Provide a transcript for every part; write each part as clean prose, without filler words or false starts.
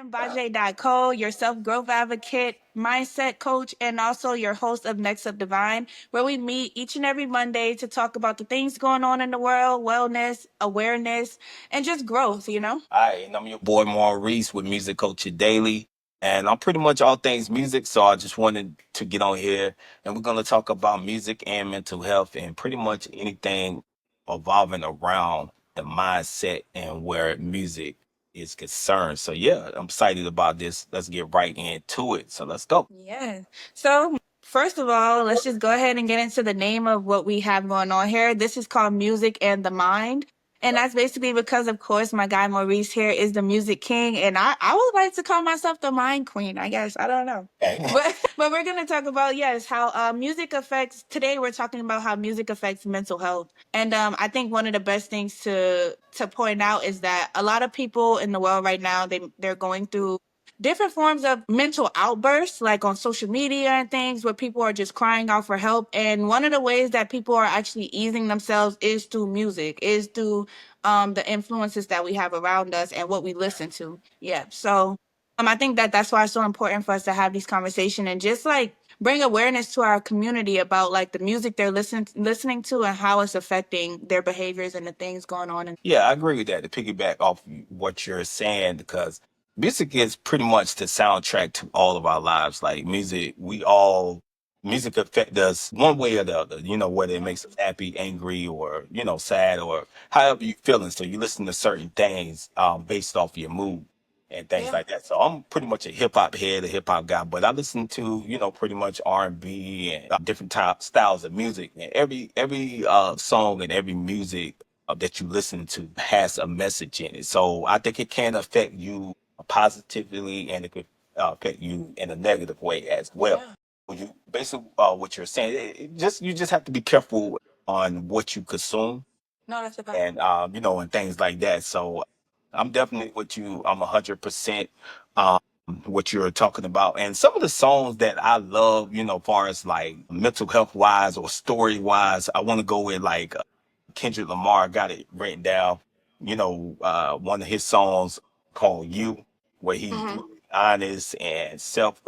am Baje.co, your self growth advocate, mindset coach, and also your host of Next Up Divine, where we meet each and every Monday to talk about the things going on in the world, wellness, awareness, and just growth. Hi, and I'm your boy Maurice with Music Culture Daily. And I'm pretty much all things music, so I just wanted to get on here and we're gonna talk about music and mental health and pretty much anything evolving around the mindset and where music is concerned. So yeah, I'm excited about this. Let's get right into it. So let's go. Yeah. So, first of all, let's just go ahead and get into the name of what we have going on here. This is called Music and the Mind. And that's basically because, of course, my guy Maurice here is the music king. And I would like to call myself the mind queen, I guess. I don't know. Okay. But we're going to talk about, yes, how music affects, today we're talking about how music affects mental health. And I think one of the best things to point out is that a lot of people in the world right now, they're going through different forms of mental outbursts, like on social media and things, where people are just crying out for help. And one of the ways that people are actually easing themselves is through music, is through the influences that we have around us and what we listen to. Yeah. So I think that that's why it's so important for us to have these conversations and just like bring awareness to our community about like the music they're listening to and how it's affecting their behaviors and the things going on. And Yeah, I agree with that. To piggyback off what you're saying, because music is pretty much the soundtrack to all of our lives. Like music affect us one way or the other, whether it makes us happy, angry, or, sad, or however you feeling. So you listen to certain things based off your mood and things yeah, like that. So I'm pretty much a hip hop head, a hip hop guy, but I listen to, pretty much R&B and different type styles of music. And every song and every music that you listen to has a message in it. So I think it can affect you positively and it could affect you in a negative way as well. yeah. You basically what you're saying, you just have to be careful on what you consume No, that's about. and and things like that. So I'm definitely with you. I'm 100% um what you're talking about. And some of the songs that I love, far as like mental health wise or story wise, I want to go with like Kendrick Lamar. Got it written down. One of his songs called "You," where he's Hmm. brutally honest and self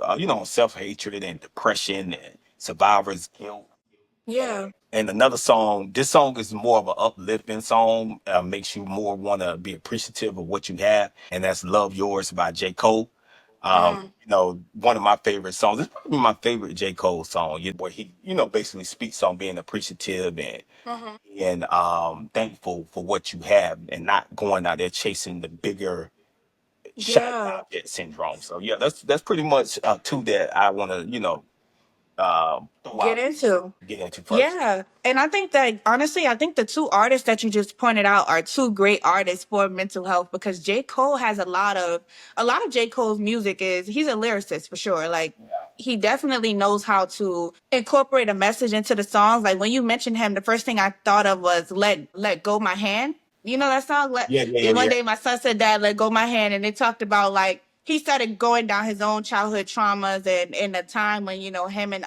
hatred and depression and survivor's guilt. Yeah. And another song, this song is more of an uplifting song, makes you more want to be appreciative of what you have, and that's "Love Yours" by J. Cole. Mm. One of my favorite songs. It's probably my favorite J. Cole song, where he, basically speaks on being appreciative and Hmm. thankful for what you have and not going out there chasing the bigger shiny Yeah. object syndrome. So yeah, that's pretty much two that I want to throw Get out into. get into first. Yeah. And I think that honestly, I think the two artists that you just pointed out are two great artists for mental health because J. Cole has a lot of J. Cole's music is he's a lyricist for sure. Like he definitely knows how to incorporate a message into the songs. Like when you mentioned him, the first thing I thought of was Let Go My Hand. You know that song? Yeah, yeah, One yeah, day my son said, Dad, let go my hand. And they talked about like he started going down his own childhood traumas and in a time when, him and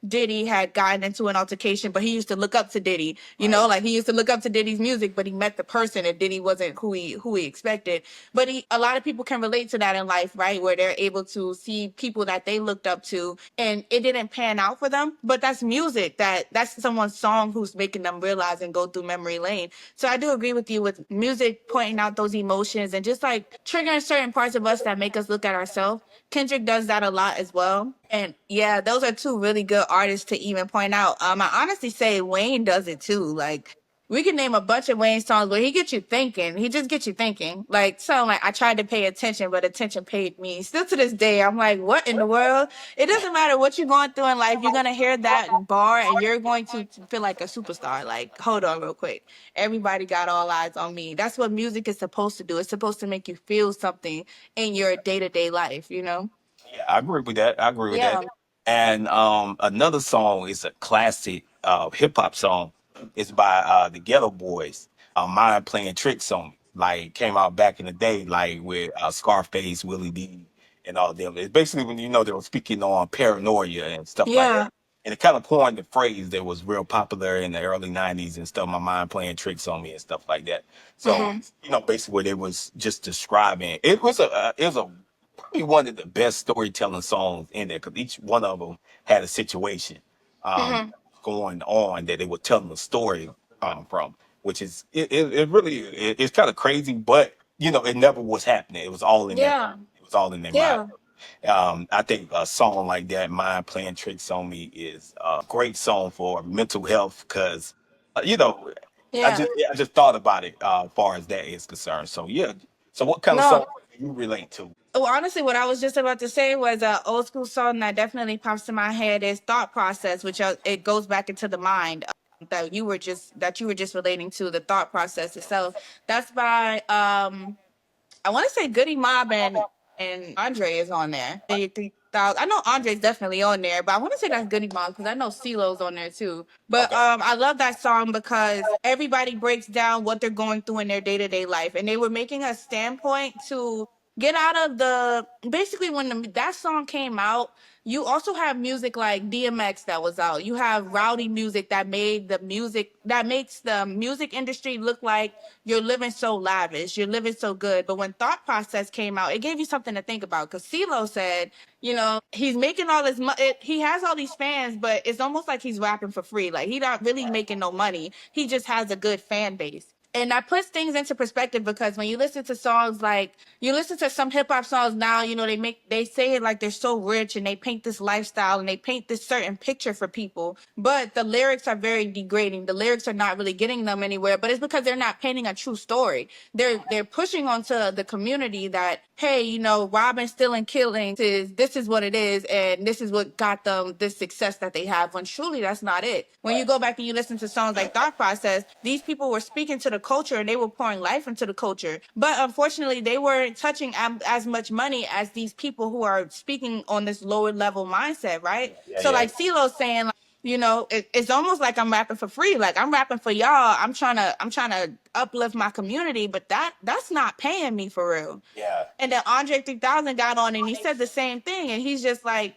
Diddy had gotten into an altercation, but he used to look up to Diddy, right. like he used to look up to Diddy's music, but he met the person and Diddy wasn't who he expected. But a lot of people can relate to that in life, right? Where they're able to see people that they looked up to and it didn't pan out for them. But that's music that's someone's song who's making them realize and go through memory lane. So I do agree with you with music pointing out those emotions and just like triggering certain parts of us that make us look at ourselves. Kendrick does that a lot as well. And yeah, those are two really good artists to even point out. I honestly say Wayne does it too. Like we can name a bunch of Wayne songs where he gets you thinking. He just gets you thinking. Like so like I tried to pay attention, but attention paid me. Still to this day, I'm like, what in the world? It doesn't matter what you're going through in life, you're gonna hear that bar and you're going to feel like a superstar. Like, hold on real quick. Everybody got all eyes on me. That's what music is supposed to do. It's supposed to make you feel something in your day-to-day life. Yeah, I agree with that. I agree with that. Yeah. And another song is a classic hip hop song. It's by the Ghetto Boys. Mind Playing Tricks on Me. Like came out back in the day, like with Scarface, Willie D, and all of them. It's basically when they were speaking on paranoia and stuff like that. Yeah. And it kind of coined the phrase that was real popular in the early '90s and stuff. My mind playing tricks on me and stuff like that. So Hmm. basically, what it was just describing. It was a probably one of the best storytelling songs in there because each one of them had a situation Hmm. going on that they were telling a story from, which is it really it's kind of crazy, but you know it never was happening. It was all in their Yeah. it was all in their mind. Yeah. I think a song like that, "Mind Playing Tricks on Me," is a great song for mental health because you know Yeah. I just thought about it as far as that is concerned. So yeah. So what kind of song No. do you relate to? Well, honestly, what I was just about to say was an old school song that definitely pops to my head is "Thought Process," which it goes back into the mind that you were just relating to the thought process itself. That's by I want to say Goody Mob and Andre is on there. 3,000. I know Andre's definitely on there, but I want to say that's Goody Mob because I know CeeLo's on there too. But Okay. I love that song because everybody breaks down what they're going through in their day to day life, and they were making a standpoint to get out of the basically when that song came out. You also have music like DMX that was out. You have rowdy music that made the music that makes the music industry look like you're living so lavish, you're living so good. But when Thought Process came out, it gave you something to think about. Because CeeLo said, he's making all this money. He has all these fans, but it's almost like he's rapping for free. Like he's not really making no money. He just has a good fan base. And that puts things into perspective because when you listen to songs like you listen to some hip hop songs now, they say it like they're so rich and they paint this lifestyle and they paint this certain picture for people, but the lyrics are very degrading. The lyrics are not really getting them anywhere, but it's because they're not painting a true story. They're pushing onto the community that, hey, robbing, stealing, killing this is what it is, and this is what got them this success that they have. When truly that's not it. When you go back and you listen to songs like Thought Process, these people were speaking to the culture and they were pouring life into the culture. But unfortunately, they weren't touching as much money as these people who are speaking on this lower level mindset, right? Yeah, So yeah, like CeeLo's saying, like, it's almost like I'm rapping for free. Like I'm rapping for y'all. I'm trying to uplift my community, but that's not paying me for real. yeah, And then Andre 3000 got on and he said the same thing, and he's just like,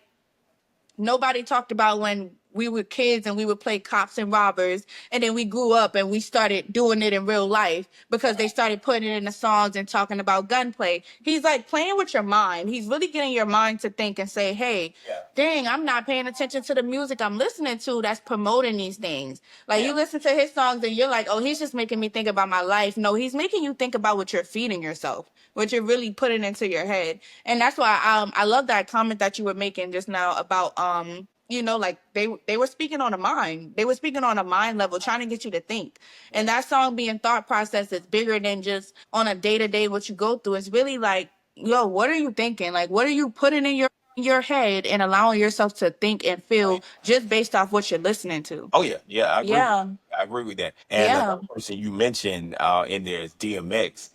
nobody talked about when we were kids and we would play cops and robbers, and then we grew up and we started doing it in real life because they started putting it in the songs and talking about gunplay. He's like playing with your mind. He's really getting your mind to think and say, hey, yeah, dang, I'm not paying attention to the music I'm listening to that's promoting these things. Like yeah. you listen to his songs and you're like, oh, he's just making me think about my life. No, he's making you think about what you're feeding yourself, what you're really putting into your head. And that's why I love that comment that you were making just now about like they were speaking on a mind. They were speaking on a mind level, trying to get you to think. And that song being Thought Process is bigger than just on a day to day what you go through. It's really like, yo, what are you thinking? Like, what are you putting in your head and allowing yourself to think and feel just based off what you're listening to? Oh yeah, yeah, I agree. Yeah, I agree with that. And yeah, another person you mentioned in there is DMX.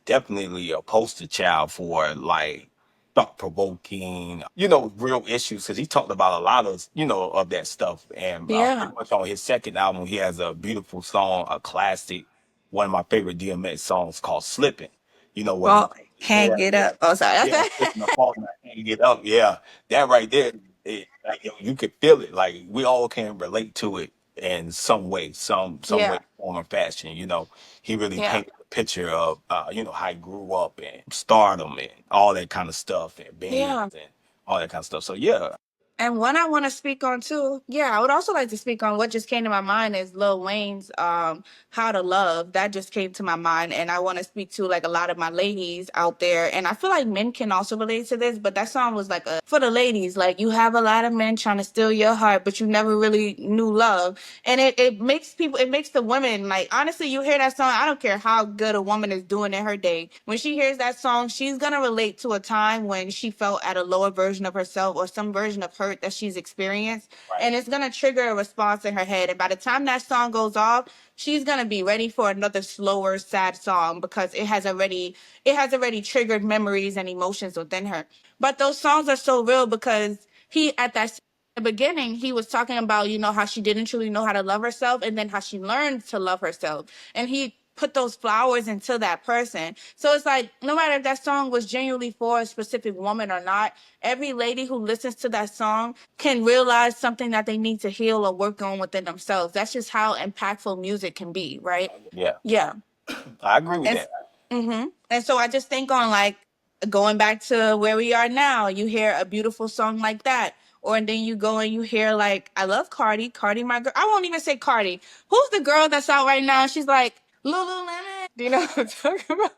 Definitely a poster child for like thought provoking, real issues because he talked about a lot of, of that stuff. And yeah. pretty much on his second album, he has a beautiful song, a classic, one of my favorite DMX songs called "Slipping." Where he, Well, yeah, can't get up. Oh, sorry. yeah, slipping and falling, I can't get up. Yeah, that right there, like, you could feel it. Like we all can relate to it in some way, some way, Yeah, form, or fashion. He really yeah. painted a picture of how he grew up and stardom and all that kind of stuff and bands Yeah. and all that kind of stuff. So yeah, And one I want to speak on too, yeah, I would also like to speak on what just came to my mind is Lil Wayne's How to Love. That just came to my mind. And I want to speak to like a lot of my ladies out there. And I feel like men can also relate to this, but that song was like for the ladies. Like you have a lot of men trying to steal your heart, but you never really knew love. And it makes the women like, honestly, you hear that song, I don't care how good a woman is doing in her day. When she hears that song, she's going to relate to a time when she felt at a lower version of herself or some version of hurt that she's experienced. right, And it's going to trigger a response in her head. And by the time that song goes off, she's going to be ready for another slower, sad song because it has already triggered memories and emotions within her. But those songs are so real because he, at that the beginning, he was talking about, how she didn't truly know how to love herself and then how she learned to love herself. And he put those flowers into that person. So it's like, no matter if that song was genuinely for a specific woman or not, every lady who listens to that song can realize something that they need to heal or work on within themselves. That's just how impactful music can be, right? yeah, Yeah. I agree with And that. and so I just think on like Going back to where we are now, you hear a beautiful song like that. Or and then you go and you hear like I love Cardi, Cardi my girl. I won't even say Cardi. Who's the girl that's out right now? She's like Lululemon. Do you know what I'm talking about?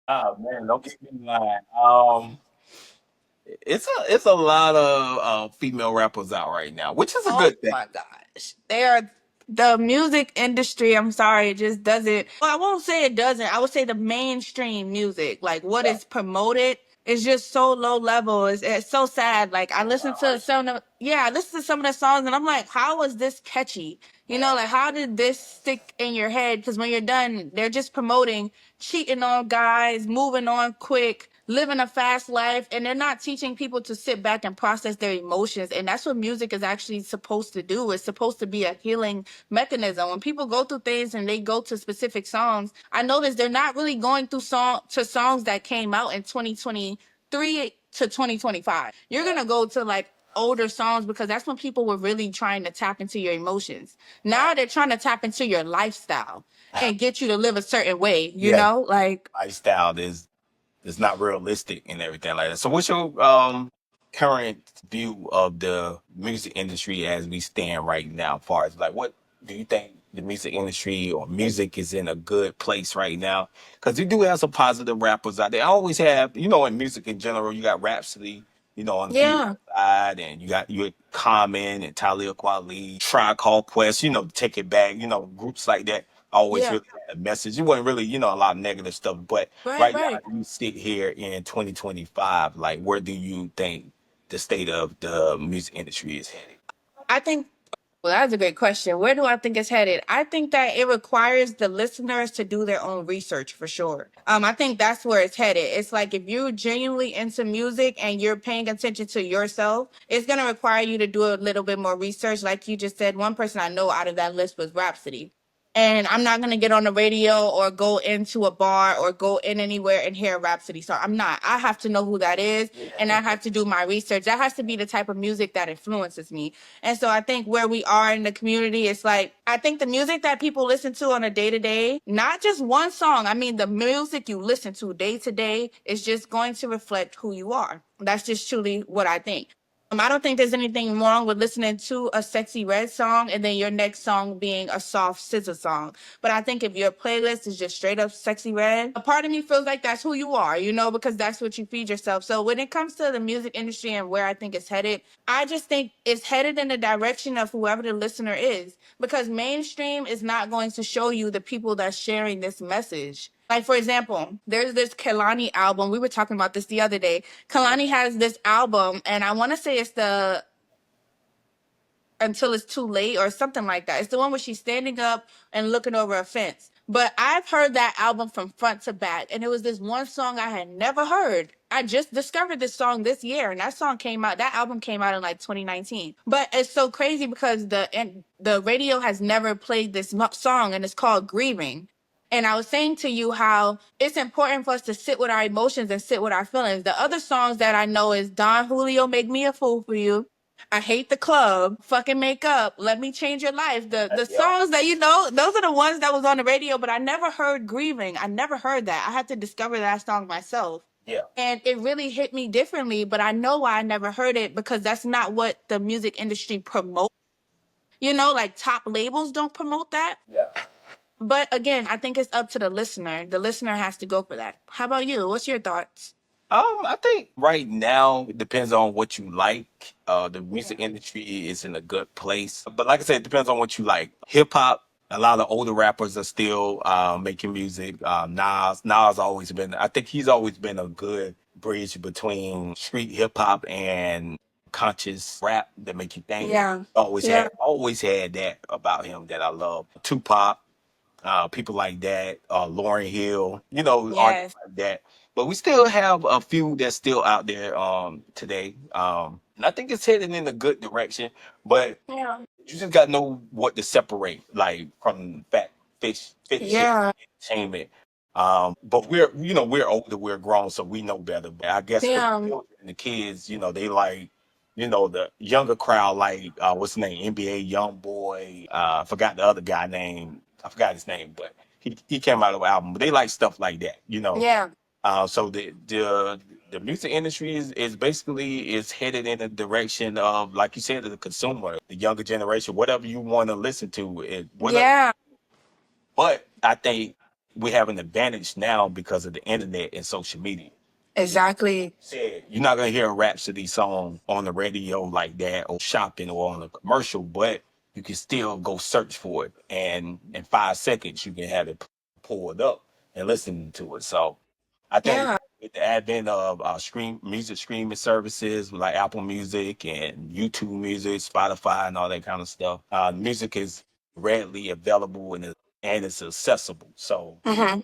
Oh man, don't get me lying. It's a lot of female rappers out right now, which is a Oh good thing. my gosh. They are the music industry, I'm sorry, it just doesn't. Well, I won't say it doesn't. I would say the mainstream music, like what Yeah. is promoted is just so low level. It's so sad. Like I listen to some of yeah, I listen to some of the songs and I'm like, how was this catchy? You know, like how did this stick in your head? Because when you're done, they're just promoting cheating on guys, moving on quick, living a fast life, and they're not teaching people to sit back and process their emotions. And that's what music is actually supposed to do. It's supposed to be a healing mechanism. When people go through things and they go to specific songs, I notice they're not really going through songs that came out in 2023 to 2025. You're gonna go to like older songs because that's when people were really trying to tap into your emotions. Now they're trying to tap into your lifestyle and get you to live a certain way, you Yeah, know? Like lifestyle is not realistic and everything like that. So, what's your current view of the music industry as we stand right now? As far as like, what do you think the music industry or music is in a good place right now? Because you do have some positive rappers out there. I always have, in music in general, you got Rhapsody, on the female yeah, side, and you got Common and Talib Kweli, Tribe Called Quest, Take It Back, groups like that always yeah. really had a message. It wasn't really, a lot of negative stuff, but Right, right now, right. you sit here in 2025. Like, where do you think the state of the music industry is headed? I think, well, that's a great question. Where do I think it's headed? I think that it requires the listeners to do their own research for sure. I think that's where it's headed. It's like if you're genuinely into music and you're paying attention to yourself, it's going to require you to do a little bit more research. Like you just said, one person I know out of that list was Rhapsody. And I'm not gonna get on the radio or go into a bar or go in anywhere and hear a Rhapsody song. I'm not. I have to know who that is, and I have to do my research. That has to be the type of music that influences me. And so I think where we are in the community, it's like I think the music that people listen to on a day to day, not just one song. I mean, the music you listen to day to day is just going to reflect who you are. That's just truly what I think. I don't think there's anything wrong with listening to a sexy red song and then your next song being a soft scissor song. But I think if your playlist is just straight up sexy red, a part of me feels like that's who you are, because that's what you feed yourself. So when it comes to the music industry and where I think it's headed, I just think it's headed in the direction of whoever the listener is. Because mainstream is not going to show you the people that's sharing this message. Like for example, there's this Kelani album. We were talking about this the other day. Kalani has this album, and I want to say it's the Until It's Too Late or something like that. It's the one where she's standing up and looking over a fence. But I've heard that album from front to back, and it was this one song I had never heard. I just discovered this song this year, and that album came out in like 2019. But it's so crazy because the radio has never played this song, and it's called Grieving. And I was saying to you how it's important for us to sit with our emotions and sit with our feelings. The other songs that I know is Don Julio, Make Me a Fool for You. I Hate the Club, Fucking Make Up, Let Me Change Your Life. The Yeah, songs that those are the ones that was on the radio, but I never heard Grieving. I never heard that. I had to discover that song myself. yeah, And it really hit me differently, but I know why I never heard it because that's not what the music industry promotes. Like top labels don't promote that. yeah. But again, I think it's up to the listener. The listener has to go for that. How about you? What's your thoughts? I think right now it depends on what you like. The music industry is in a good place, but like I said, it depends on what you like. Hip hop. A lot of older rappers are still making music. Nas always been. I think he's always been a good bridge between street hip hop and conscious rap that make you think. Yeah. Always Yeah. had that about him that I love. Tupac, people like that, Lauryn Hill, artists Yes. like that. But we still have a few that's still out there today. And I think it's heading in a good direction. But Yeah. you just gotta know what to separate, like from fact, fiction, Yeah. entertainment. But we're older, we're grown, so we know better. But I guess for the Yeah. children and the kids, they like, the younger crowd, like what's his name, NBA Young Boy. I forgot the other guy name. I forgot his name, but he came out of an album. But they like stuff like that. Yeah. So the music industry is basically is headed in the direction of, like you said, the consumer, the younger generation, whatever you want to listen to, whatever. Yeah, But I think we have an advantage now because of the internet and social media. exactly. Said you're not gonna hear a Rhapsody song on the radio like that, or shopping, or on a commercial, but you can still go search for it, and in 5 seconds you can have it pulled up and listen to it. So I think Yeah. with the advent of stream music streaming services like Apple Music and YouTube Music, Spotify, and all that kind of stuff, music is readily available and it's accessible. So Hmm.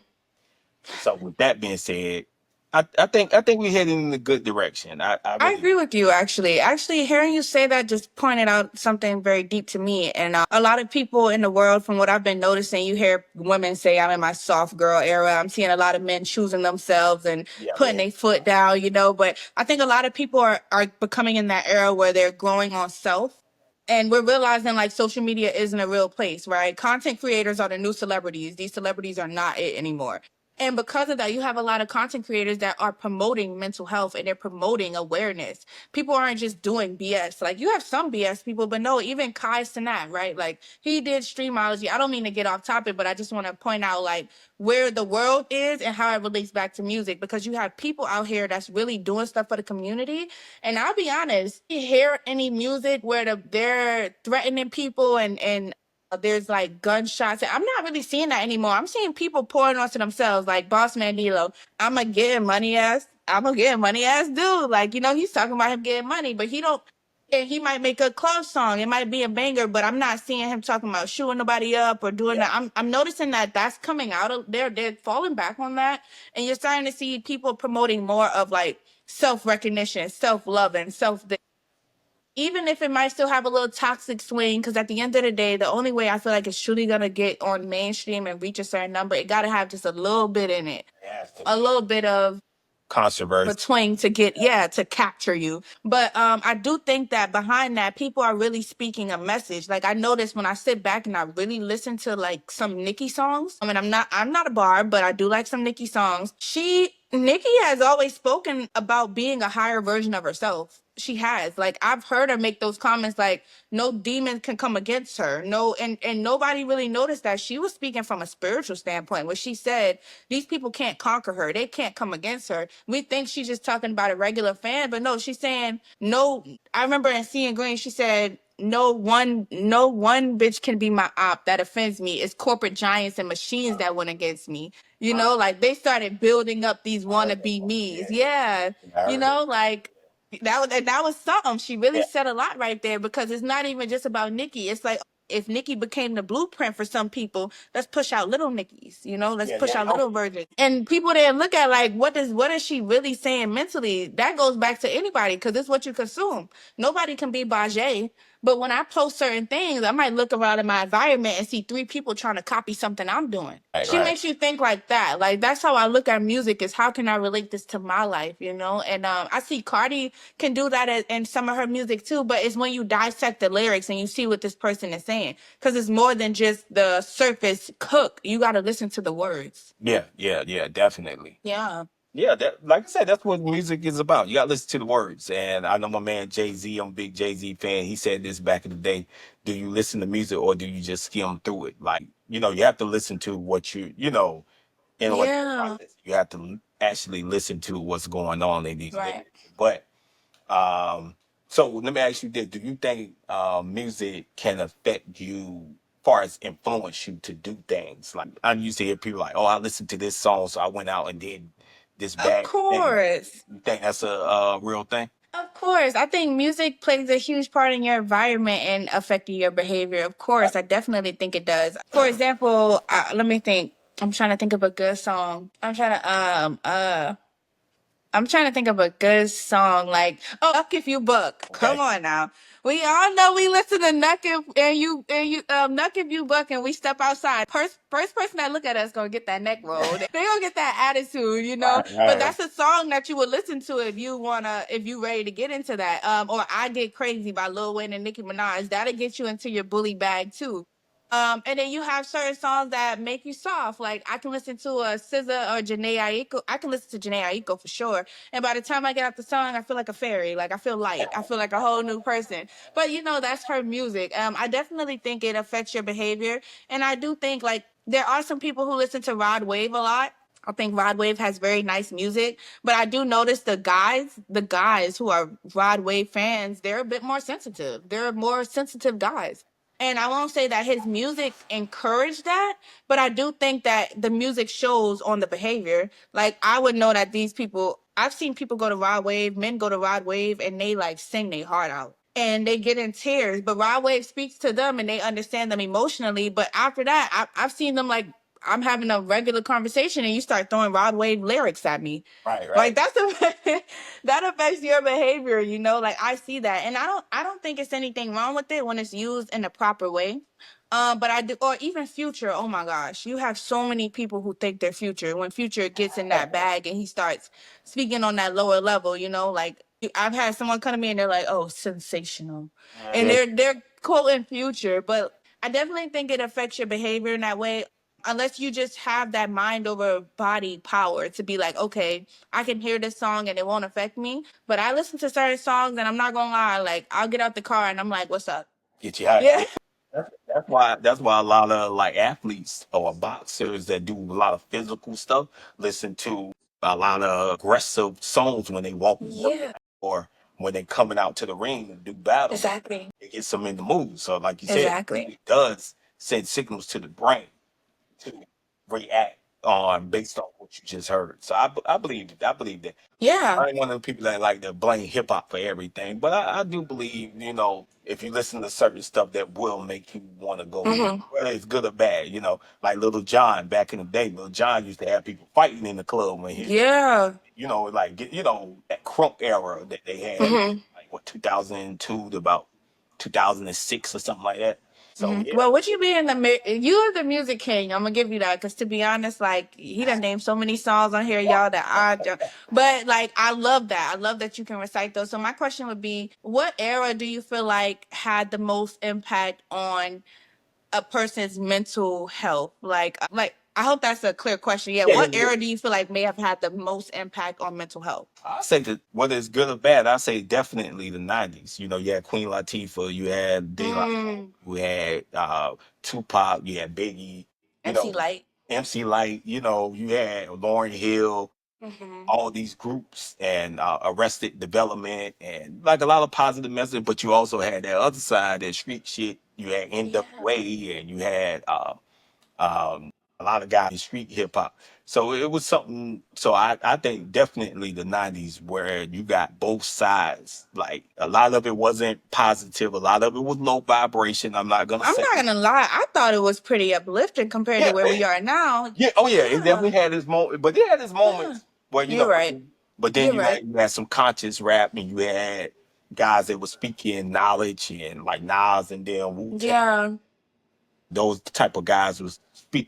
with that being said, I think we're heading in a good direction. I I really agree with you, actually. Actually, hearing you say that just pointed out something very deep to me. And a lot of people in the world, from what I've been noticing, you hear women say, I'm in my soft girl era. I'm seeing a lot of men choosing themselves and yeah putting their foot down, you know. But I think a lot of people are becoming in that era where they're growing on self. And we're realizing like social media isn't a real place, right? Content creators are the new celebrities. These celebrities are not it anymore. And because of that, you have a lot of content creators that are promoting mental health and they're promoting awareness. People aren't just doing BS. Like you have some BS people, but no, even Kai Cenat, right? Like he did streamology. I don't mean to get off topic, but I just want to point out like where the world is and how it relates back to music, because you have people out here that's really doing stuff for the community. And I'll be honest, you hear any music where they're threatening people and there's like gunshots. I'm not really seeing that anymore. I'm seeing people pouring onto themselves, like Boss Man D'Lo. I'm a getting money ass. I'm a getting money ass dude. Like, you know, he's talking about him getting money, but he don't. And he might make a club song. It might be a banger, but I'm not seeing him talking about shooting nobody up or doing yeah that. I'm noticing that that's coming out of there. They're falling back on that, and you're starting to see people promoting more of like self recognition, self love, and self, even if it might still have a little toxic swing, because at the end of the day, the only way I feel like it's truly gonna get on mainstream and reach a certain number, it gotta have just a little bit in it, it has to a be little bit of controversy. between to get, yeah, to capture you. But I do think that behind that, people are really speaking a message. Like I notice when I sit back and I really listen to like some Nicki songs. I mean, I'm not a barb, but I do like some Nicki songs. Nicki has always spoken about being a higher version of herself. She has. Like I've heard her make those comments like no demon can come against her. No, and nobody really noticed that she was speaking from a spiritual standpoint. Where she said these people can't conquer her. They can't come against her. We think she's just talking about a regular fan, but no, she's saying no. I remember in Seeing Green, she said no one bitch can be my op that offends me. It's corporate giants and machines that went against me. You know, like they started building up these I heard that wannabe part. me's. Yeah. I You heard that. know, like that was something. She really Yeah, said a lot right there, because it's not even just about Nicki. It's like if Nicki became the blueprint for some people, let's push out little Nickies, you know, let's yeah, push yeah. out No, little virgins. And people then look at like what is she really saying mentally? That goes back to anybody, because it's what you consume. Nobody can be Bajé. But when I post certain things, I might look around in my environment and see three people trying to copy something I'm doing. right, She right. makes you think like that. Like that's how I look at music, is how can I relate this to my life, you know? And I see Cardi can do that in some of her music too, but it's when you dissect the lyrics and you see what this person is saying, because it's more than just the surface cook. You got to listen to the words. Yeah, yeah, yeah, definitely. Yeah. Yeah, that, like I said, that's what music is about. You got to listen to the words. And I know my man Jay Z. I'm a big Jay Z fan. He said this back in the day. Do you listen to music or do you just skim through it? Like, you have to listen to what in order to Yeah. process. You have to actually listen to what's going on in these Right. lyrics. But Um, so let me ask you this: do you think music can affect you, far as influence you to do things? Like I used to hear people like, "Oh, I listened to this song, so I went out and did this Of bad thing." course. You think that's a real thing? Of course. I think music plays a huge part in your environment and affecting your behavior. Of course. I definitely think it does. For example, let me think. I'm trying to think of a good song. I'm trying to think of a good song like, oh, Nuck If You Buck. Come Okay. on now. We all know we listen to Nuck If and you Nuck If You Buck and we step outside. First person that look at us gonna get that neck rolled. They gonna get that attitude, you know. Right, But right, right. that's a song that you would listen to if you ready to get into that. Or I Get Crazy by Lil Wayne and Nicki Minaj. That'll get you into your bully bag too. And then you have certain songs that make you soft. Like I can listen to a SZA or Janae Aiko. I can listen to Janae Aiko for sure. And by the time I get out the song, I feel like a fairy. Like I feel light. I feel like a whole new person. But you know, that's her music. I definitely think it affects your behavior. And I do think like there are some people who listen to Rod Wave a lot. I think Rod Wave has very nice music, but I do notice the guys who are Rod Wave fans, they're a bit more sensitive. They're more sensitive guys. And I won't say that his music encouraged that, but I do think that the music shows on the behavior. Like I would know that these people, I've seen people go to Rod Wave, men go to Rod Wave, and they like sing their heart out and they get in tears. But Rod Wave speaks to them and they understand them emotionally. But after that, I've seen them like I'm having a regular conversation and you start throwing Rod Wave lyrics at me. Right, Like right. that's a, that affects your behavior, you know? Like I see that. And I don't think it's anything wrong with it when it's used in the proper way. But I do, or even Future. Oh my gosh, you have so many people who think they're Future. When Future gets in that bag and he starts speaking on that lower level, you know, like I've had someone come to me and they're like, "Oh, sensational," and Yeah. they're quoting Future. But I definitely think it affects your behavior in that way. Unless you just have that mind over body power to be like, okay, I can hear this song and it won't affect me. But I listen to certain songs and I'm not gonna lie, like I'll get out the car and I'm like, what's up? Get you out. Yeah. That's why a lot of like athletes or boxers that do a lot of physical stuff listen to a lot of aggressive songs when they walk in the ring Yeah, or when they coming out to the ring and do battle. exactly. It gets them in the mood. So like you said, Exactly. it does send signals to the brain to react on based on what you just heard. So I believe that. Yeah. I ain't one of the people that like to blame hip hop for everything, but I do believe, if you listen to certain stuff that will make you want to go, Hmm. whether it's good or bad, like Little John back in the day. Little John used to have people fighting in the club when he, Yeah. that crunk era that they had, Hmm. like what 2002 to about 2006 or something like that. So Hmm. yeah, Well, would you be in the you are the music king? I'm gonna give you that because to be honest, like he done named so many songs on here, y'all, that I don't. But like, I love that. I love that you can recite those. So my question would be, what era do you feel like had the most impact on a person's mental health? Like I hope that's a clear question. Yeah, yeah, what yeah. era do you feel like may have had the most impact on mental health? I say that whether it's good or bad, I say definitely the '90s. You had Queen Latifah, you had De La, Mm, you had Tupac, you had Biggie, you MC know, Light. MC Light, you had Lauryn Hill, Hmm. all these groups, and Arrested Development, and like a lot of positive message. But you also had that other side, that street shit. You had Yeah. NWA, and you had a lot of guys in street hip hop. So it was something. So I think definitely the '90s where you got both sides. Like a lot of it wasn't positive. A lot of it was low vibration. I'm not gonna I'm say. not gonna lie, I thought it was pretty uplifting compared to Yeah, where we are now. yeah. Oh yeah, it Yeah. definitely had its moment. But it had its Yeah. moments where You're right. But then You're you right. had some conscious rap, and you had guys that were speaking knowledge and like Nas and then Wu Tang. Yeah. Those type of guys was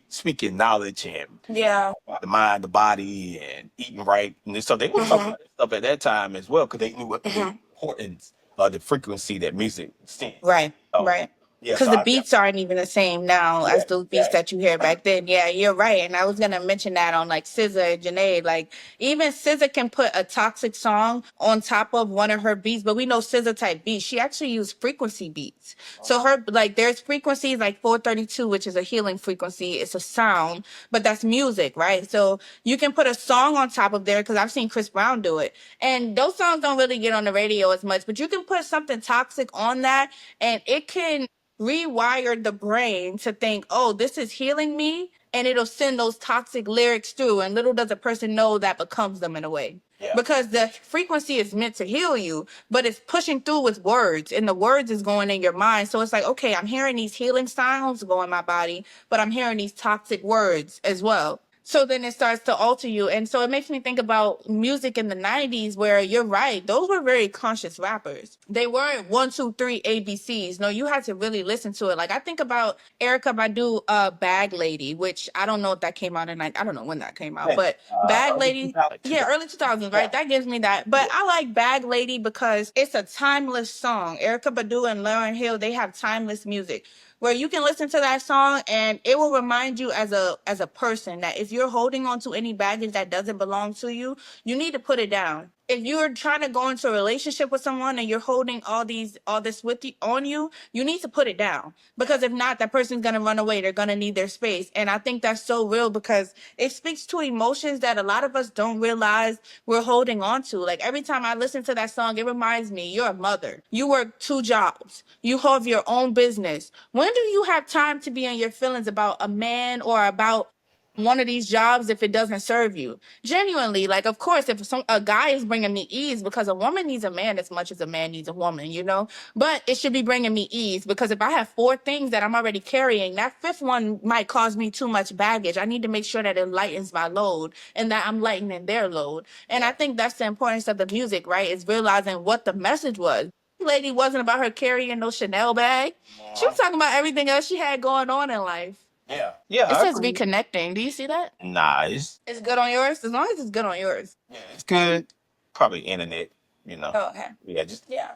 speaking knowledge and Yeah. about the mind, the body, and eating right. And so they was talking Hmm. about that stuff at that time as well because they knew what the Hmm. importance of the frequency that music sends. Right. So Right. yeah, Because so the I beats aren't even the same now yeah, as those beats yeah, that you hear back then. Yeah, you're right. And I was gonna mention that on like SZA and Janae. Like even SZA can put a toxic song on top of one of her beats, but we know SZA type beats. She actually used frequency beats. So her like there's frequencies like 432, which is a healing frequency. It's a sound, but that's music, right? So you can put a song on top of there because I've seen Chris Brown do it. And those songs don't really get on the radio as much, but you can put something toxic on that and it can rewire the brain to think, oh, this is healing me. And it'll send those toxic lyrics through. And little does a person know that becomes them in a way. yeah, Because the frequency is meant to heal you, but it's pushing through with words, and the words is going in your mind. So it's like, okay, I'm hearing these healing sounds go in my body, but I'm hearing these toxic words as well. So then it starts to alter you. And so it makes me think about music in the 90s where you're right. Those were very conscious rappers. They weren't one, two, three ABCs. No, you had to really listen to it. Like I think about Erica Badu, Bag Lady, which I don't know if that came out in I don't know when that came out, yeah. but Bag Early Lady, 2000, yeah, early 2000s, right? That gives me that. But I like Bag Lady because it's a timeless song. Erica Badu and Lauryn Hill, they have timeless music. where you can listen to that song and it will remind you as a person that if you're holding on to any baggage that doesn't belong to you, you need to put it down. If you're trying to go into a relationship with someone and you're holding all this with you on you, you need to put it down. Because if not, that person's gonna run away. They're gonna need their space. And I think that's so real because it speaks to emotions that a lot of us don't realize we're holding on to. Like every time I listen to that song, it reminds me you're a mother. You work 2 jobs. You have your own business. When do you have time to be in your feelings about a man or about one of these jobs if it doesn't serve you? Genuinely, like of course, if a guy is bringing me ease, because a woman needs a man as much as a man needs a woman, you know. But it should be bringing me ease, because if I have 4 things that I'm already carrying, that fifth one might cause me too much baggage. I need to make sure that it lightens my load and that I'm lightening their load. And I think that's the importance of the music, right? Is realizing what the message was. Lady wasn't about her carrying no Chanel bag. She was talking about everything else she had going on in life. Yeah. Yeah, It I says agree. reconnecting. Do you see that? Nah, it's It's good on yours? As long as it's good on yours. yeah, it's good. Probably internet, you know. Oh, okay. Yeah, just Yeah.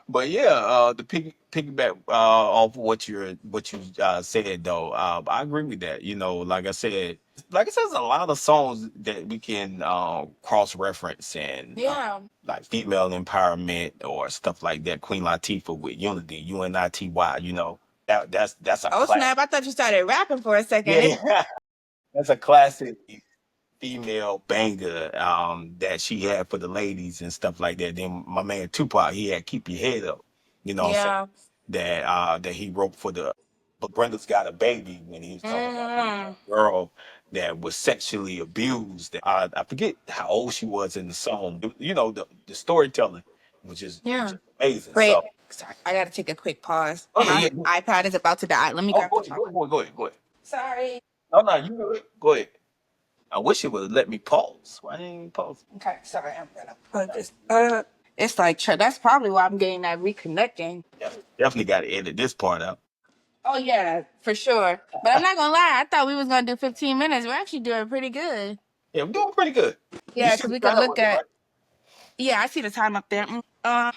but yeah, the piggyback off what you said though, I agree with that. You know, like I said, there's a lot of songs that we can cross reference and Yeah. like female empowerment or stuff like that. Queen Latifah with Unity, UNITY. You know, that's a Oh, classic. snap. I thought you started rapping for a Yeah, second. yeah. That's a classic female banger that she had for the ladies and stuff like that. Then my man Tupac, he had Keep Your Head Up, you know what I'm saying? Yeah. That he wrote for the But Brenda's Got a Baby when he was talking about the Mm. girl that was sexually abused. I forget how old she was in the song. You know, the storytelling, which Yeah. is amazing. Wait. So Sorry. I got to take a quick pause. oh yeah, My yeah. iPad is about to die. Let me Oh, grab go the ahead, charger. go ahead. Sorry. No, no, you go ahead. Go ahead. I wish it would let me pause. Why didn't you pause? Okay. Sorry. I'm going to put this up. It's like, that's probably why I'm getting that reconnecting. Yeah, definitely got to edit this part out. Oh, yeah, for sure. But I'm not going to lie. I thought we was going to do 15 minutes. We're actually doing pretty good. Yeah, we're doing pretty good. You Yeah, see because the we could time look on there, at. right? Yeah, I see the time up there.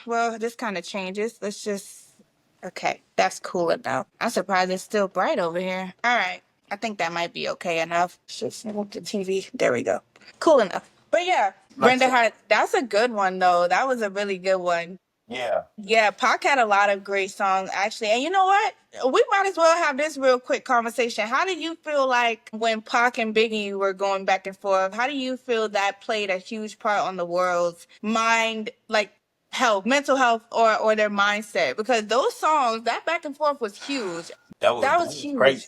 Well, this kind of changes. Let's just. Okay, that's cool enough. I'm surprised it's still bright over here. All right, I think that might be okay enough. Just move the TV. There we go. Cool enough. But yeah, Like I Brenda said, had. That's a good one though. That was a really good one. yeah. Yeah, Pac had a lot of great songs actually. And you know what? We might as well have this real quick conversation. How did you feel like when Pac and Biggie were going back and forth? How do you feel that played a huge part on the world's mind, like health, mental health, or their mindset? Because those songs, that back and forth was huge. That That was was huge. crazy.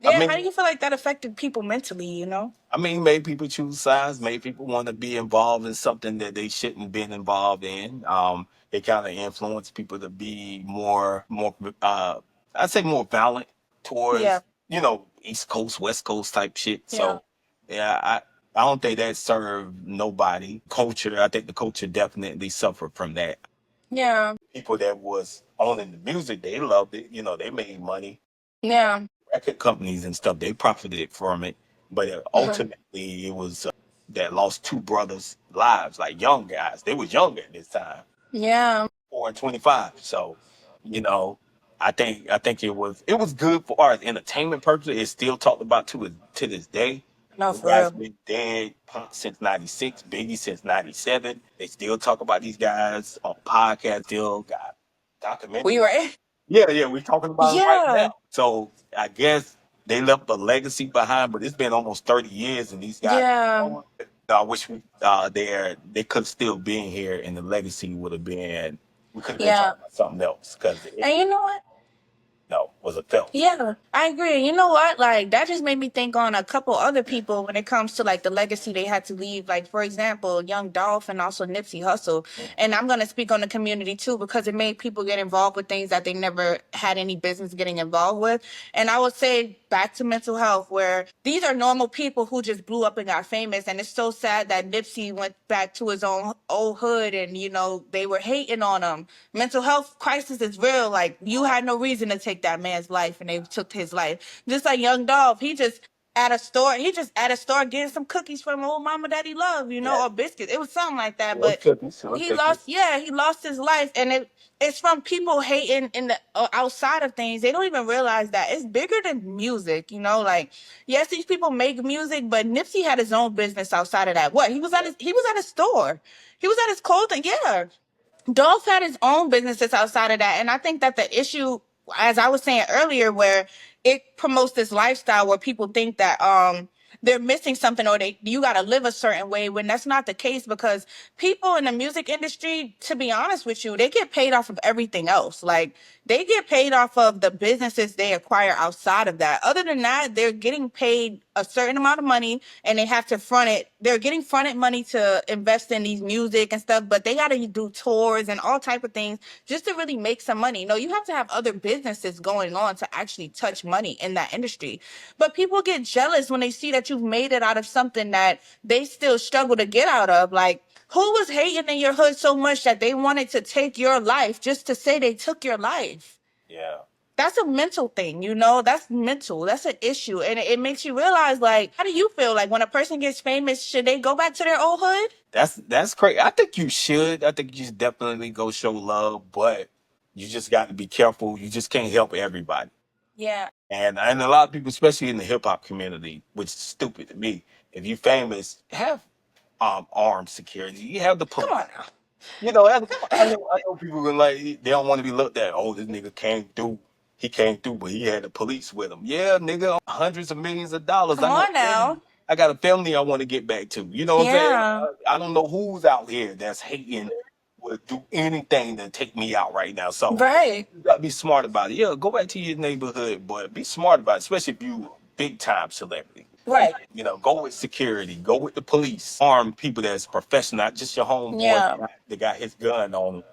I Yeah, how do mean, you feel like that affected people mentally, you know? made people choose sides, made people want to be involved in something that they shouldn't been involved in. It kind of influenced people to be I'd say more violent Yeah. towards, you know, East Coast, West Coast type shit. Yeah. So, yeah, I don't think that served nobody. Culture, I think the culture definitely suffered from that. Yeah. People that was owning the music, they loved it. You know, they made money. Yeah. Record companies and stuff, they profited from it. But ultimately, it was that lost 2 brothers' lives, like young guys. They was younger at this time, Yeah. 4 and 25. So, you know, I think it was good for our entertainment purposes. It's still talked about to this day. No, The for guys real. been dead since '96, Biggie since '97. They still talk about these guys on podcasts. Still got We documentaries. were. Yeah, yeah, we're talking about it right Yeah. now. So I guess they left a legacy behind, but it's been almost 30 years, and these guys. Yeah. I wish they could still been here, and the legacy would have been. We could have been Yeah. talking about something else because it And you know what? was a film. Yeah, I agree. You know what? Like that just made me think on a couple other people when it comes to like the legacy they had to leave. Like for example, Young Dolph and also Nipsey Hussle. And I'm gonna speak on the community too because it made people get involved with things that they never had any business getting involved with. And I would say back to mental health, where these are normal people who just blew up and got famous. And it's so sad that Nipsey went back to his own old hood and you know they were hating on him. Mental health crisis is real. Like you had no reason to take that man's life and they took his life. Just like Young Dolph, he just at a store. He just at a store getting some cookies from old mama that he loved, Yeah. or biscuits. It was something like that. Or But cookies. Or he cookies. lost, yeah, he lost his life, and it's from people hating in the outside of things. They don't even realize that it's bigger than music. Like yes, these people make music, but Nipsey had his own business outside of that. What he was at a store. He was at his clothing. Yeah, Dolph had his own businesses outside of that. And I think that the issue, as I was saying earlier, where it promotes this lifestyle where people think that they're missing something, or you gotta live a certain way, when that's not the case, because people in the music industry, to be honest with you, they get paid off of everything else. Like they get paid off of the businesses they acquire outside of that. Other than that, they're getting paid a certain amount of money, and they have to front it. They're getting fronted money to invest in these music and stuff, but they got to do tours and all type of things just to really make some money. No, you have to have other businesses going on to actually touch money in that industry. But people get jealous when they see that you've made it out of something that they still struggle to get out of. Like, who was hating in your hood so much that they wanted to take your life just to say they took your life? Yeah. That's a mental thing, that's mental. That's an issue. And it makes you realize, like, how do you feel? Like, when a person gets famous, should they go back to their old hood? That's crazy. I think you should. I think you should definitely go show love, but you just got to be careful. You just can't help everybody. Yeah. And a lot of people, especially in the hip hop community, which is stupid to me. If you famous, have armed security. You have the Come police. on now. I know people gonna like they don't want to be looked at. Oh, this nigga came through. He came through, but he had the police with him. Yeah, nigga, hundreds of millions of dollars. Come on now. I got a family I want to get back to. You know what I'm saying? Yeah. I don't know who's out here that's hating would do anything to take me out right now. So Right. you gotta be smart about it. Yeah, go back to your neighborhood, but be smart about it, especially if you big time celebrity. Right. Go with security, go with the police, armed people that's professional, not just your homeboy Yeah. that got his gun on him.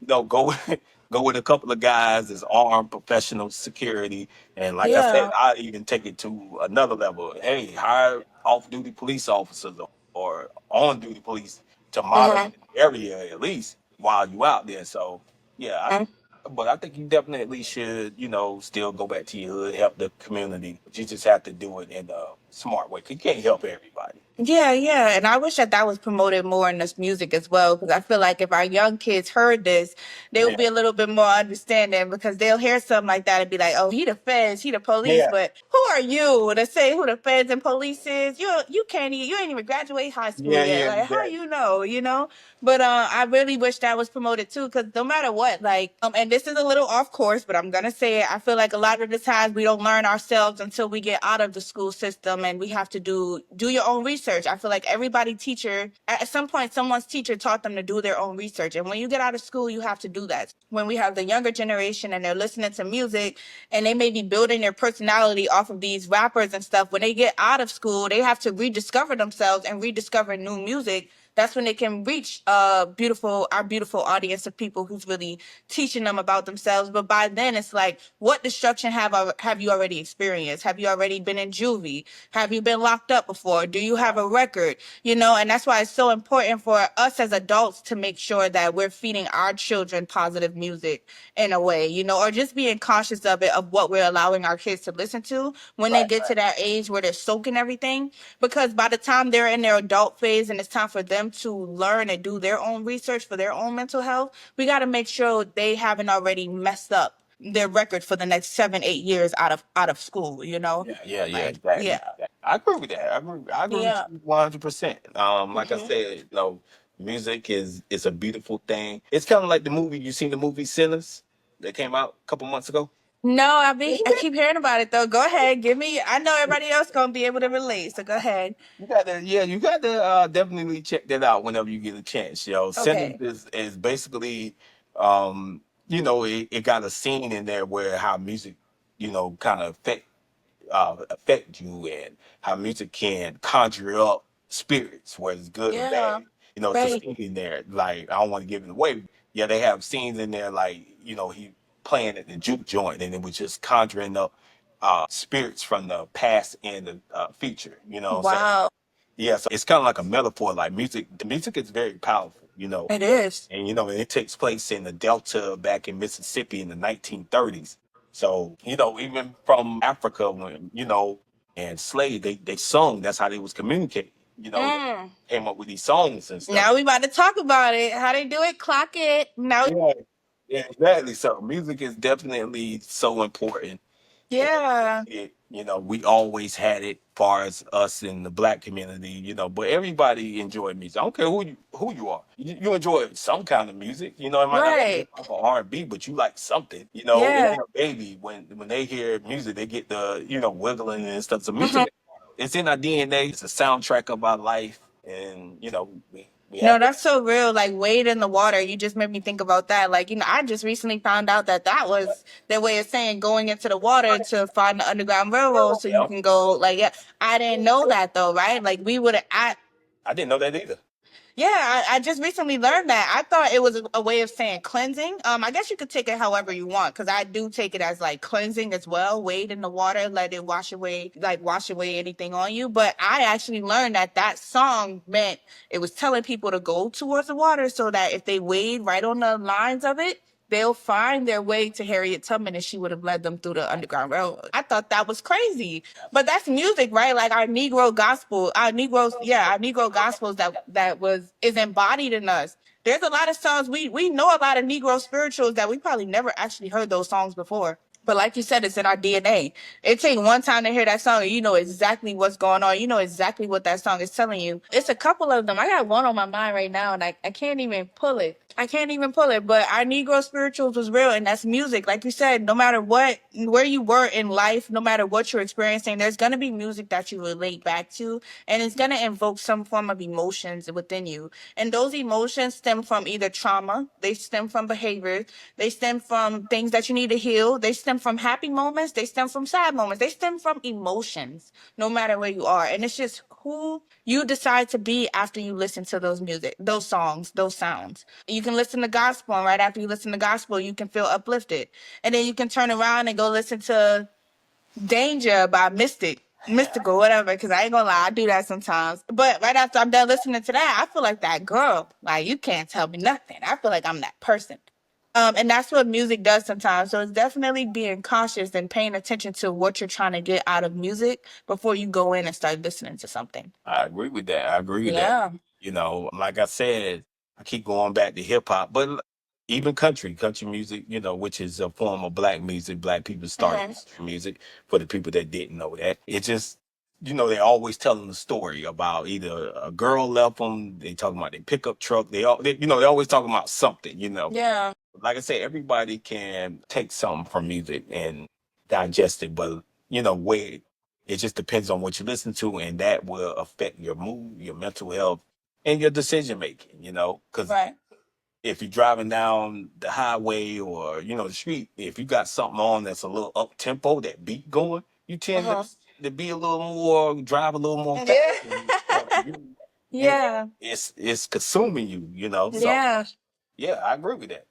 Go with go with a couple of guys that's armed professional security. And like I said, Yeah. I even take it to another level. Hey, hire off duty police officers or on duty police to monitor Mm-hmm. the area at least while you out there. So yeah, but I think you definitely should, still go back to your hood, help the community. But you just have to do it in a smart way. 'Cause you can't help everybody. Yeah, yeah. And I wish that that was promoted more in this music as well, because I feel like if our young kids heard this, they would Yeah. be a little bit more understanding, because they'll hear something like that and be like, oh, he the feds, he the police. Yeah. But who are you to say who the feds and police is? You can't even, you ain't even graduate high school Yeah, yet. yeah, Like, how exactly. you know? But I really wish that was promoted too, because no matter what, like, and this is a little off course, but I'm gonna say it. I feel like a lot of the times we don't learn ourselves until we get out of the school system, and we have to do your own research. I feel like everybody teacher at some point, someone's teacher taught them to do their own research, and when you get out of school, you have to do that. When we have the younger generation and they're listening to music, and they may be building their personality off of these rappers and stuff, when they get out of school, they have to rediscover themselves and rediscover new music. That's when they can reach our beautiful audience of people who's really teaching them about themselves. But by then, it's like, what destruction have you already experienced? Have you already been in juvie? Have you been locked up before? Do you have a record? And that's why it's so important for us as adults to make sure that we're feeding our children positive music in a way, or just being cautious of it, of what we're allowing our kids to listen to when they Right, get to that age where they're soaking everything. Because by the time they're in their adult phase and it's time for them to learn and do their own research for their own mental health, we got to make sure they haven't already messed up their record for the next 7, 8 years out of school. yeah, Like, exactly. yeah, I agree with that. I agree with yeah. you 100%. Like I Hmm. said, music is a beautiful thing. It's kind of like the movie. You seen the movie Sinners that came out a couple months ago? No, I keep hearing about it though. Go ahead, give me. I know everybody else gonna be able to relate, so go ahead. You got to definitely check that out whenever you get a chance. Sinners Okay. is basically, it got a scene in there where how music, kind of affect you, and how music can conjure up spirits, whether it's good or Yeah. bad. It's a Right. scene in there. Like, I don't want to give it away. Yeah, they have scenes in there like, he playing at the juke joint, and it was just conjuring up spirits from the past and the future. You know what I'm saying? Wow. Yeah, so it's kind of like a metaphor. Like music, the music is very powerful. It is. And it takes place in the Delta back in Mississippi in the 1930s. So, even from Africa, when, and Slade, they sung. That's how they was communicating. Mm. Came up with these songs and stuff. Now we about to talk about it. How they do it? Clock it. Now, Yeah, yeah, exactly. So music is definitely so important. And yeah. we always had it, far as us in the black community, but everybody enjoyed music. I don't care who you are. You enjoy some kind of music. It might not be Right. hip hop or R&B, but you like something. Yeah. Even a baby, when they hear music, they get the wiggling and stuff. So Mhm. music, it's in our DNA. It's a soundtrack of our life, and we No, have that's so real. Like Wade in the water. You just made me think about that. Like, I just recently found out that that was their way of saying going into the water to find the Underground Railroad so you yeah. can go. Like, yeah, I didn't know that though, right? Like, we would have. I didn't know that either. Yeah, I just recently learned that. I thought it was a way of saying cleansing. I guess you could take it however you want, because I do take it as like cleansing as well. Wade in the water, let it wash away anything on you. But I actually learned that that song meant it was telling people to go towards the water so that if they wade right on the lines of it, they'll find their way to Harriet Tubman and she would have led them through the Underground Railroad. I thought that was crazy. But that's music, right? Like our Negro gospel, our Negro gospels that is embodied in us. There's a lot of songs we know a lot of Negro spirituals that we probably never actually heard those songs before. But like you said, it's in our DNA. It takes one time to hear that song and you know exactly what's going on. You know exactly what that song is telling you. It's a couple of them. I got one on my mind right now and I can't even pull it. I can't even pull it. But our Negro spirituals was real and that's music. Like you said, no matter where you were in life, no matter what you're experiencing, there's gonna be music that you relate back to and it's gonna invoke some form of emotions within you. And those emotions stem from either trauma, they stem from behavior, they stem from things that you need to heal. They stem from happy moments. They stem from sad moments. They stem from emotions, no matter where you are. And it's just who you decide to be after you listen to those music, those songs, those sounds. You can listen to gospel, and right after you listen to gospel, you can feel uplifted. And then you can turn around and go listen to Danger by Mystical, whatever, because I ain't gonna lie, I do that sometimes. But right after I'm done listening to that, I feel like that girl. Like, you can't tell me nothing. I feel like I'm that person. And that's what music does sometimes. So it's definitely being cautious and paying attention to what you're trying to get out of music before you go in and start listening to something. I agree with that. I agree with that. Yeah. Like I said, I keep going back to hip hop, but even country music, which is a form of black music. Black people started Mhm. country music for the people that didn't know that. It just, they're always telling a story about either a girl left them, they talking about their pickup truck. They always talking about something. Yeah. Like I said, everybody can take something from music and digest it, but where it just depends on what you listen to, and that will affect your mood, your mental health, and your decision making. Because Right. if you're driving down the highway or the street, if you got something on that's a little up tempo, that beat going, you tend Uh-huh. to be a little more drive a little more fast. Yeah. You Yeah. it's consuming you. So Yeah. yeah, I agree with that.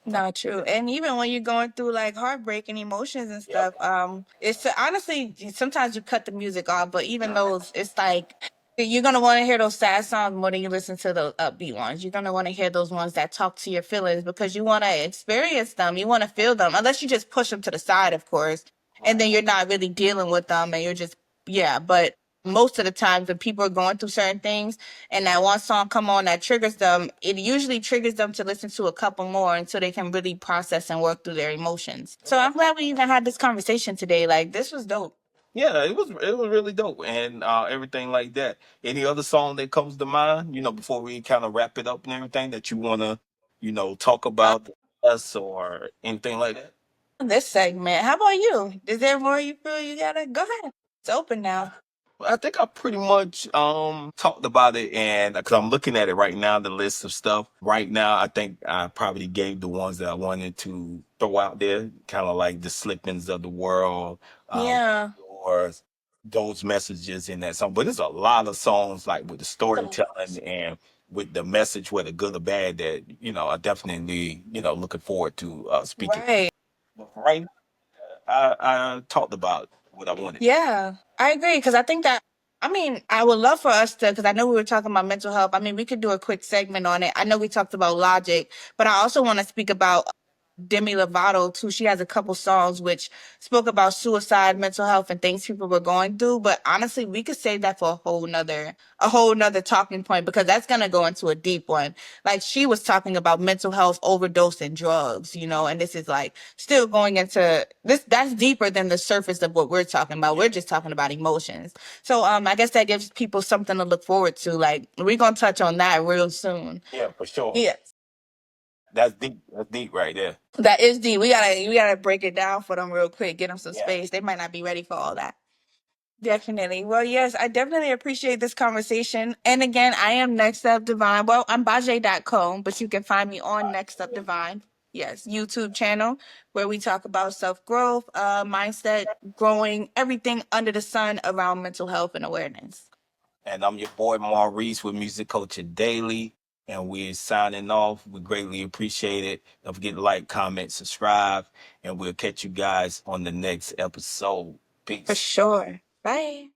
Not true. And even when you're going through like heartbreak and emotions and Yep. stuff, it's honestly sometimes you cut the music off, but even those, it's like you're gonna want to hear those sad songs more than you listen to those upbeat ones. You're gonna want to hear those ones that talk to your feelings because you want to experience them, you want to feel them, unless you just push them to the side, of course, and then you're not really dealing with them, and you're just yeah. But most of the times, when people are going through certain things and that one song come on that triggers them, it usually triggers them to listen to a couple more until they can really process and work through their emotions. So I'm glad we even had this conversation today. Like this was dope. Yeah, it was really dope and everything like that. Any other song that comes to mind, before we kind of wrap it up and everything that you wanna, talk Uh, about us or anything like that? this segment. How about you? Is there more you feel you gotta go ahead? It's open now. Well, I think I pretty much talked about it, and because I'm looking at it right now, the list of stuff right now, I think I probably gave the ones that I wanted to throw out there, kind of like the slippings of the world, Yeah. or those messages in that song. But there's a lot of songs like with the storytelling and with the message, whether good or bad, that I definitely looking forward to speaking. Right. But for right now, I talked about what I wanted. Yeah, I agree because I think that I mean I would love for us to because I know we were talking about mental health. I mean we could do a quick segment on it. I know we talked about logic, but I also want to speak about Demi Lovato too. She has a couple songs which spoke about suicide, mental health, and things people were going through. But honestly, we could save that for a whole nother talking point, because that's gonna go into a deep one. Like, she was talking about mental health, overdose, and drugs, and this is like still going into this. That's deeper than the surface of what we're talking about. We're just talking about emotions. So I guess that gives people something to look forward to. Like, we're gonna touch on that real soon. Yeah, for sure. Yeah. That's deep. That's deep right there. That is deep. We gotta break it down for them real quick. Get them some Yeah. space. They might not be ready for all that. Definitely. Well, yes, I definitely appreciate this conversation. And again, I am Next Up Divine. Well, I'm Baje.com, but you can find me on Next Up Divine. Yes, YouTube channel where we talk about self-growth, mindset, growing, everything under the sun around mental health and awareness. And I'm your boy Maurice with Music Culture Daily. And we're signing off. We greatly appreciate it. Don't forget to like, comment, subscribe, and we'll catch you guys on the next episode. For Peace. sure. Bye.